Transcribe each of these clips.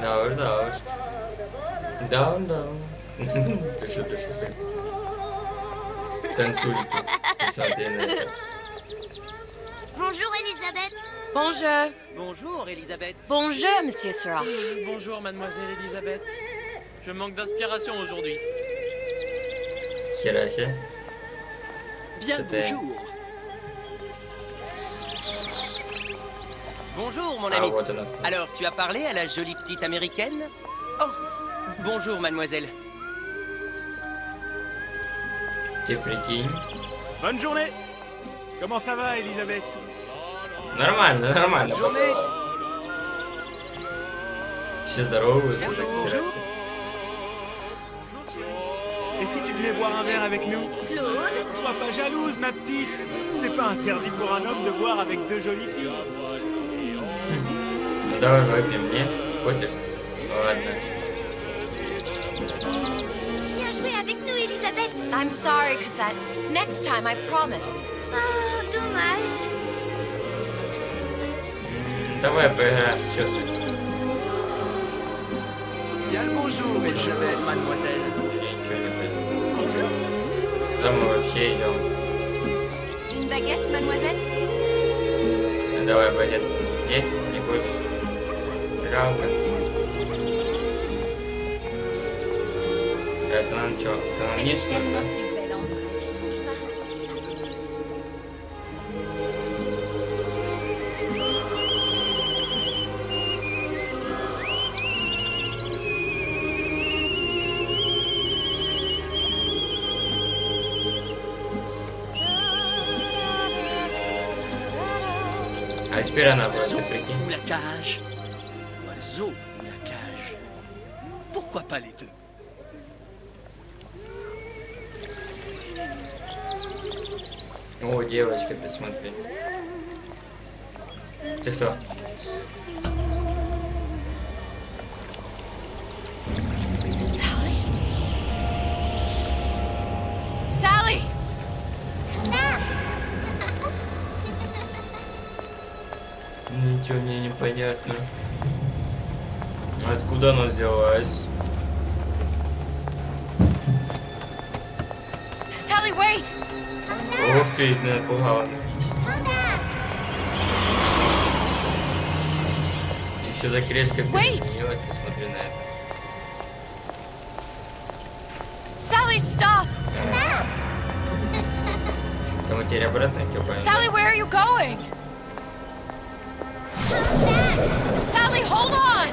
Down, down. Down, down. Ты что? Танцуйте. Смотри на это. Bonjour, Elisabeth. Bonjour. Bonjour, Elisabeth. Bonjour, Monsieur Surratt. Bonjour, mademoiselle Elisabeth. Je manque d'inspiration aujourd'hui. Хера себе. Bien le C'était- bonjour. Bonjour, mon Ah, ami. вот она стала. Alors, tu as parlé à la jolie petite américaine? Oh, bonjour, mademoiselle. Ты прикинь. Bonne journée. Comment ça va, Elisabeth? Нормально. Bonne journée. Все здороваются, так Bonjour. хера себе. Et si tu venais boire un verre avec nous? Claude. Sois pas jalouse, ma petite. C'est pas interdit pour un homme de boire avec deux jolies filles. Ну давай выпьем, мне. Хочешь? Ладно. Viens jouer avec nous, Elisabeth. I'm sorry, Cosette. Next time, I promise. Oh, dommage. Давай поиграем. Чё ты? Bien le bonjour, Elisabeth. Mademoiselle. Ничего не пойду. Bonjour. Да мы вообще идем. Une baguette, mademoiselle. Давай багет. Не хочешь? Жалко. Это нам что? Это нам Elle не est что tellement ли? plus belle en vrai, tu trouves pas? А теперь она будет, ты прикинь. Ou la cage. Oiseau ou la cage. Pourquoi pas les deux? О, девочка, ты смотри. Ты кто? Sally? Sally! Ничего мне не понятно. Откуда она взялась? Sally, wait! Ух ты, напугала. Еще так резко Wait! переменилась, ты смотри на это. Sally, stop! Там теперь обратно копаем. Sally, where are you going? Sally, hold on!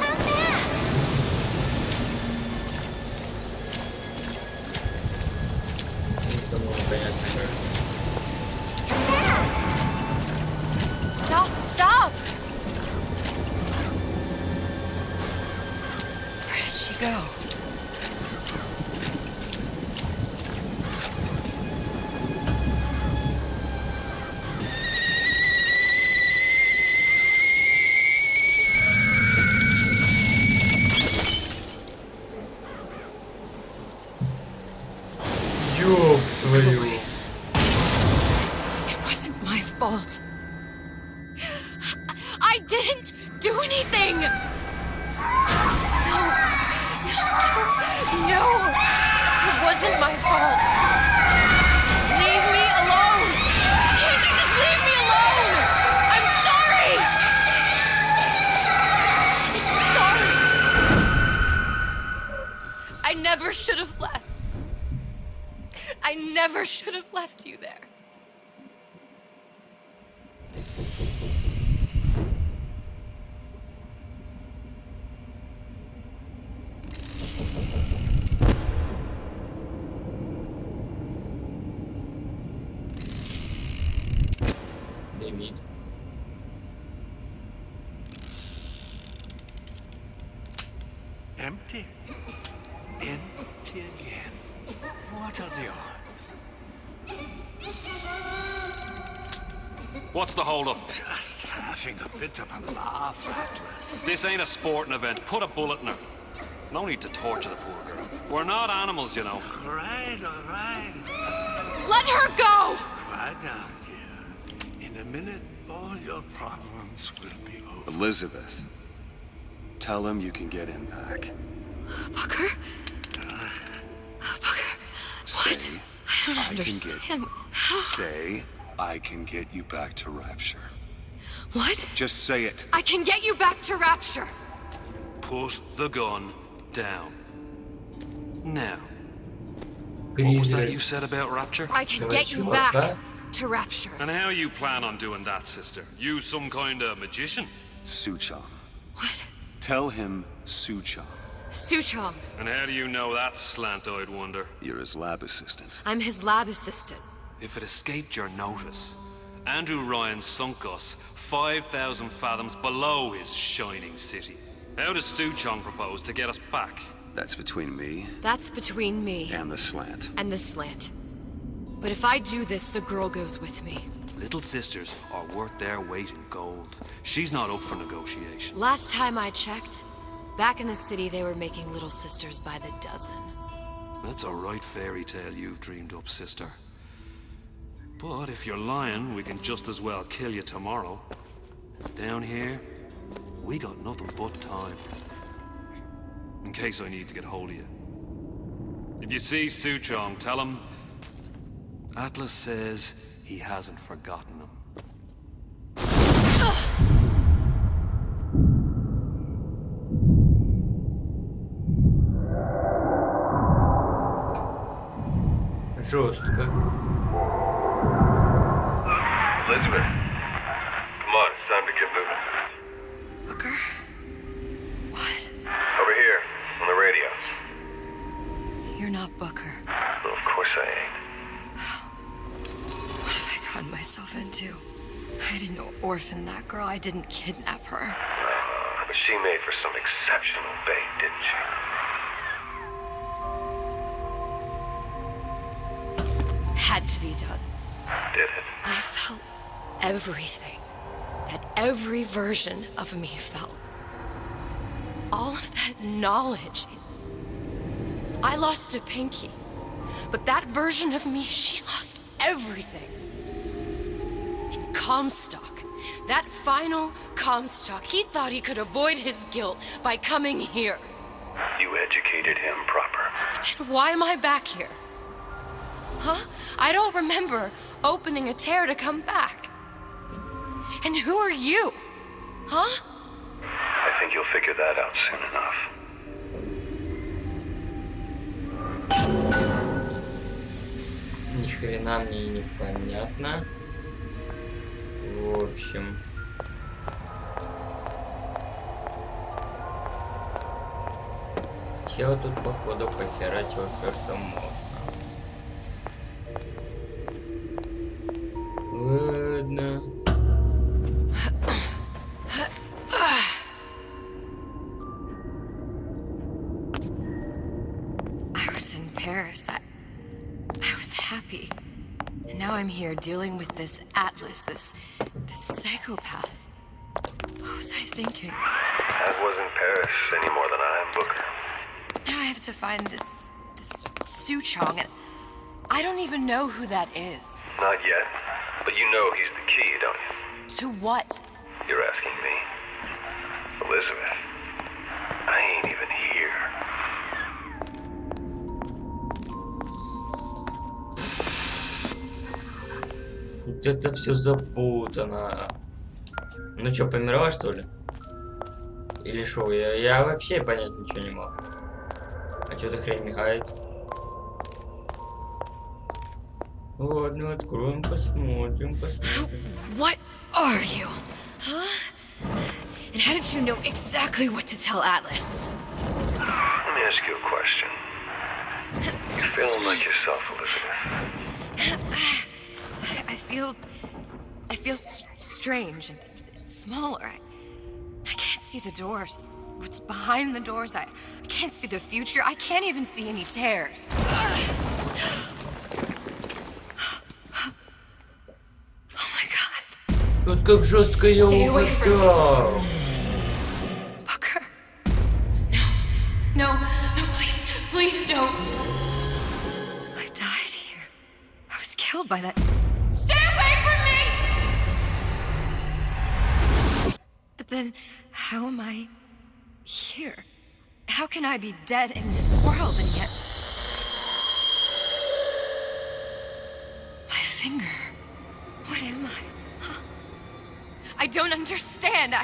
Никому не понятно, как. Stop, stop! Where did she go? Ёб твою. It wasn't my fault. I didn't do anything! No! It wasn't my fault! Leave me alone! Can't you just leave me alone? I'm sorry! Sorry! I never should have left. I never should have left you there. Дэвид. Empty. Empty again. What are the odds? What's the hold-up? Just having a bit of a laugh, Atlas. This ain't a sporting event. Put a bullet in her. No need to torture the poor girl. We're not animals, you know. All right. Let her go! Quiet down, dear. In a minute, all your problems will be over. Elizabeth, Tell him you can get him back. Booker? Booker? What? Say, I don't understand. How? Say, I can get you back to Rapture. What? Just say it. I can get you back to Rapture. Put the gun down. Now, what was that you said about Rapture? I can get you back to Rapture. And how you plan on doing that, sister? You some kind of magician? Suchong. What? Tell him Suchong. Suchong. And how do you know that, slant-eyed wonder? You're his lab assistant. I'm his lab assistant. If it escaped your notice, Andrew Ryan sunk us 5,000 fathoms below his shining city. How does Suchong propose to get us back? That's between me That's between me and the slant. and the slant. But if I do this, the girl goes with me. Little sisters are worth their weight in gold. She's not up for negotiation. Last time I checked, back in the city they were making little sisters by the dozen. That's a right fairy tale you've dreamed up, sister. But if you're lying, we can just as well kill you tomorrow. Down here, we got nothing but time. In case I need to get hold of you. If you see Suchong, tell him Atlas says he hasn't forgotten him. Жестко. Elizabeth, come on, it's time to get moving. Booker? What? Over here, on the radio. You're not Booker. Well, of course I ain't. What have I gotten myself into? I didn't orphan that girl. I didn't kidnap her. But she made for some exceptional bait, didn't she? Had to be done. Did it? I felt everything that every version of me felt. All of that knowledge. I lost a pinky, but that version of me, she lost everything. And Comstock, that final Comstock, he thought he could avoid his guilt by coming here. You educated him proper. But then why am I back here? Huh? I don't remember opening a tear to come back. And who are you? Huh? I think you'll figure that out soon enough. Ни хрена мне и непонятно. В общем. Чел тут походу похерачил все, что можно. Ладно. I was in Paris. I was happy. And now I'm here dealing with this Atlas, this psychopath. What was I thinking? I wasn't Paris any more than I am Booker. Now I have to find this Suchong, and I don't even know who that is. Not yet, but you know he's the key, don't you? To what? You're asking me. Elizabeth, I ain't even here. Вот это все запутано. Ну что, померла что ли? Или шо? Я вообще понять ничего не могу. А что эта хрень мигает? Ладно, откроем, посмотрим. What are you? Huh? And how did you know exactly what to tell Atlas? Let me ask you a question. You feeling like yourself, Elizabeth? I feel strange and smaller. I can't see the doors. What's behind the doors? I can't see the future. I can't even see any tears. Oh my god. Вот как жестко я угадал. Booker. No, please don't. I died here. I was killed by that. Stay away from me! But then, how am I Here. How can I be dead in this world and yet... My finger. What am I? Huh? I don't understand.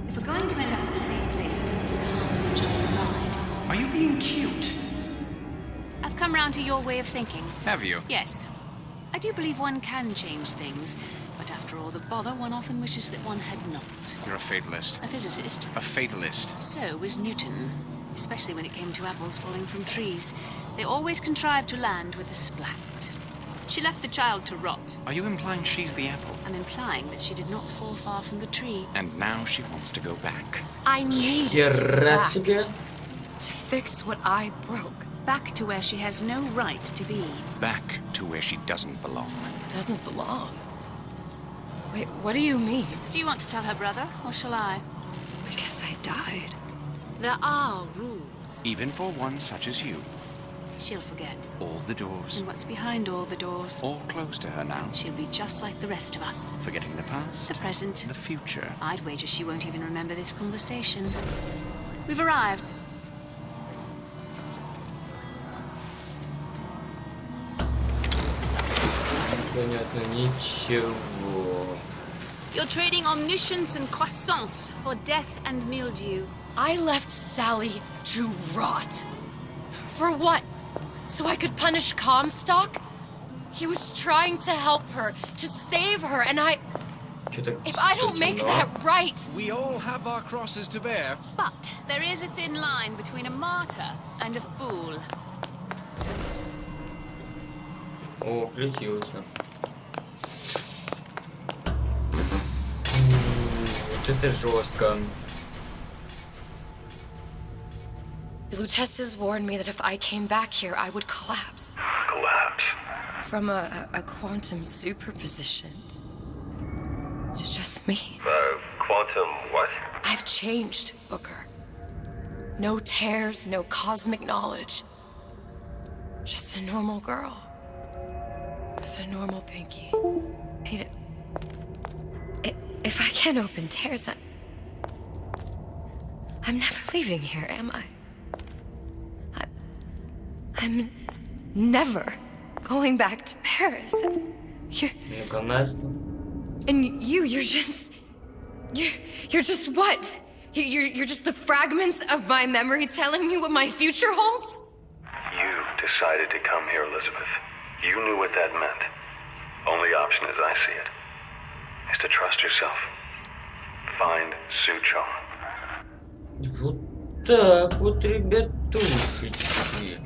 If we're going to end up in the same place, it needs to harm and join the ride. Are you being cute? I've come round to your way of thinking. Have you? Yes. I do believe one can change things, but after all the bother, one often wishes that one had not. You're a fatalist. A physicist. A fatalist. So was Newton, especially when it came to apples falling from trees. They always contrived to land with a splat. She left the child to rot. Are you implying she's the apple? I'm implying that she did not fall far from the tree. And now she wants to go back. I need to go back to fix what I broke. Back to where she has no right to be. Back to where she doesn't belong. Doesn't belong? Wait, what do you mean? Do you want to tell her brother, or shall I? Because I died. There are rules. Even for one such as you. She'll forget. All the doors. And what's behind all the doors? All closed to her now. She'll be just like the rest of us. Forgetting the past. The present. The future. I'd wager she won't even remember this conversation. We've arrived. Понятно, ничего. You're trading omniscience and croissance for death and mildew. I left Sally to rot. For what? So I could punish Comstock? He was trying to help her, to save her, and if I don't make that right... We all have our crosses to bear. But there is a thin line between a martyr and a fool. О, включился. Вот это жестко. Lutesses warned me that if I came back here, I would collapse. Collapse? From a quantum superposition to just me. Quantum what? I've changed, Booker. No tears, no cosmic knowledge. Just a normal girl. With a normal pinky. If I can't open tears, I'm never leaving here, am I? I'm never going back to Paris. And you're just what? You're just the fragments of my memory telling me what my future holds? You decided to come here, Elizabeth. You knew what that meant. Only option, as I see it, is to trust yourself. Find Suchong. Вот так вот, ребятушечки.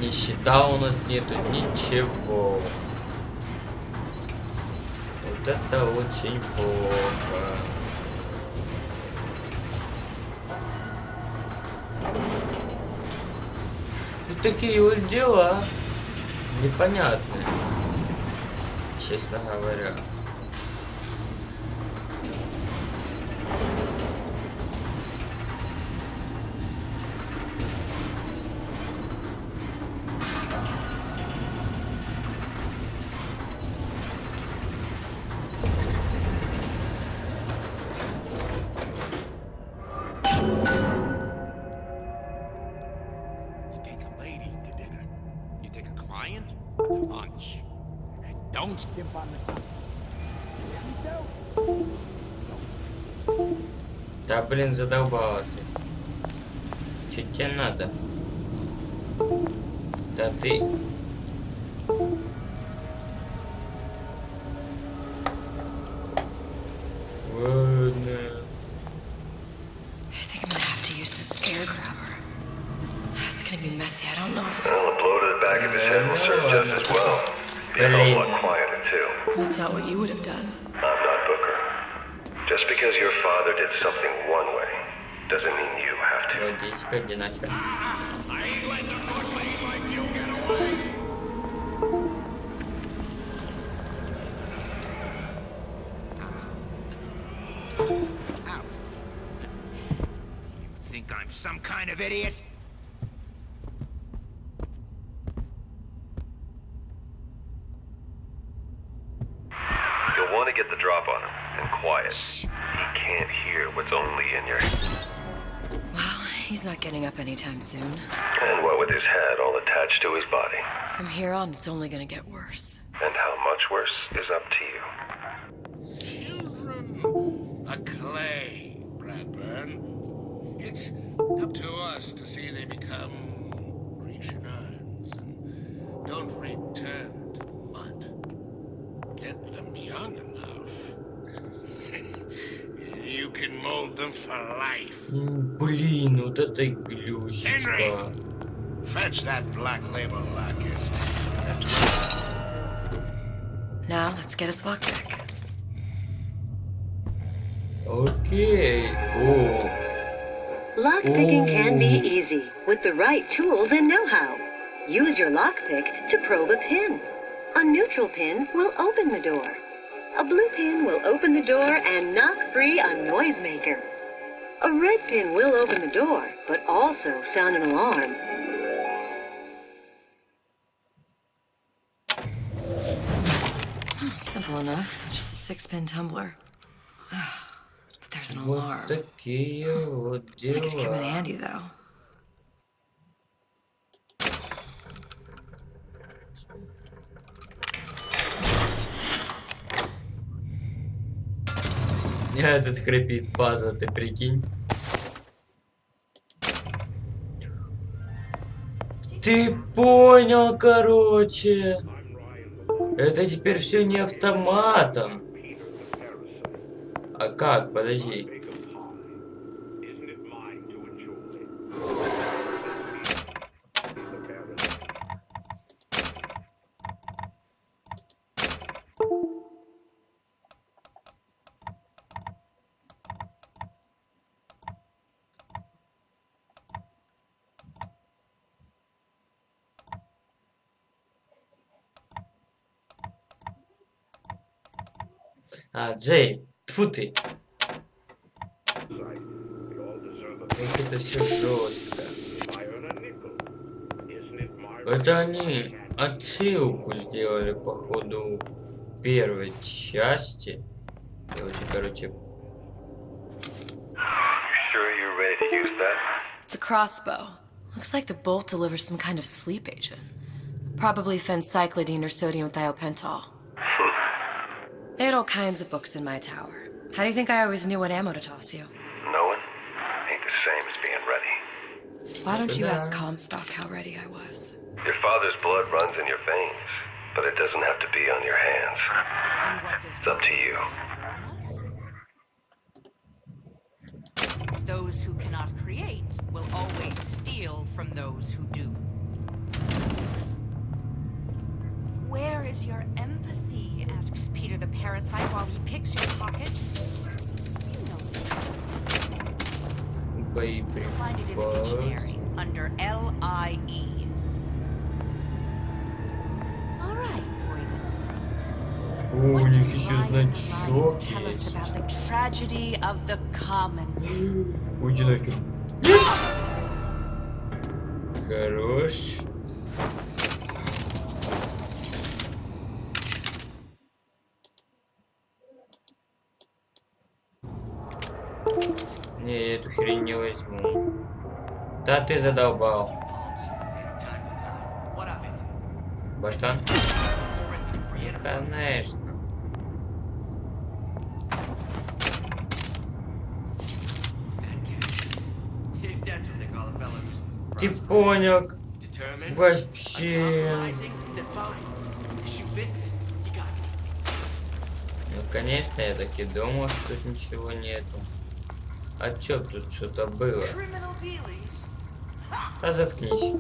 Нищета у нас нету, ничего. Вот это очень плохо. Вот такие вот дела непонятные, честно говоря. Don't skimp on the top. Да блин, задолбала ты. Чё тебе надо? Да ты... Ладно. I think I'm gonna have to use this air grabber. It's gonna be messy, I don't know if... Well, a blow to the back of his head will serve just as well. Be a whole lot quieter, too. That's not what you would have done. I'm not Booker. Just because your father did something one way, doesn't mean you have to. Водичка, иди нахер. I ain't letting a good lady like you get away. You think I'm some kind of idiot? You'll want to get the drop on him, and quiet. He can't hear what's only in your head. Well, he's not getting up anytime soon. And what with his head all attached to his body. From here on, it's only gonna get worse. And how much worse is up to you. Children, a clay, Bradburn. It's up to us to see they become Grecian urns and don't return to mud. Get them young enough. You can mold them for life. Блин, вот это глючечка. Fetch that black label lacquers. Now, let's get its lockpick. Окей. О. Lockpicking can be easy with the right tools and know-how. Use your lockpick to probe a pin. A neutral pin will open the door. A blue pin will open the door and knock free a noisemaker. A red pin will open the door, but also sound an alarm. Simple enough. Just a 6-pin tumbler. But there's an alarm. Вот такие вот It could come in дела. handy, though. Этот хрипит, падла, ты прикинь. Ты понял, короче. Это теперь все не автоматом. А как? Подожди. А, Джей, тьфу ты. Как это все жестко. Это они отсылку сделали, походу, первой части. Короче. Sure you're ready to use that? It's a crossbow. Looks like the bolt delivers some kind of sleep agent. Probably phencyclidine or sodium thiopental. They had all kinds of books in my tower. How do you think I always knew what ammo to toss you? Knowing ain't the same as being ready. Why don't you ask Comstock how ready I was? Your father's blood runs in your veins, but it doesn't have to be on your hands. It's up to you. Those who cannot create will always steal from those who do. Where is your empathy? Asks Peter the parasite while he picks your pockets. You know this. You'll find it in the dictionary under L-I-E. All right, boys and girls. What does Ryan tell us about the tragedy of the commons? Уйди нахер. Хорош. Не, я эту хрень не возьму. Да ты задолбал. Баштан? Конечно. Ты понял? Вообще. Ну, конечно, я так и думал, что тут ничего нету. А чё тут что-то было? А заткнись.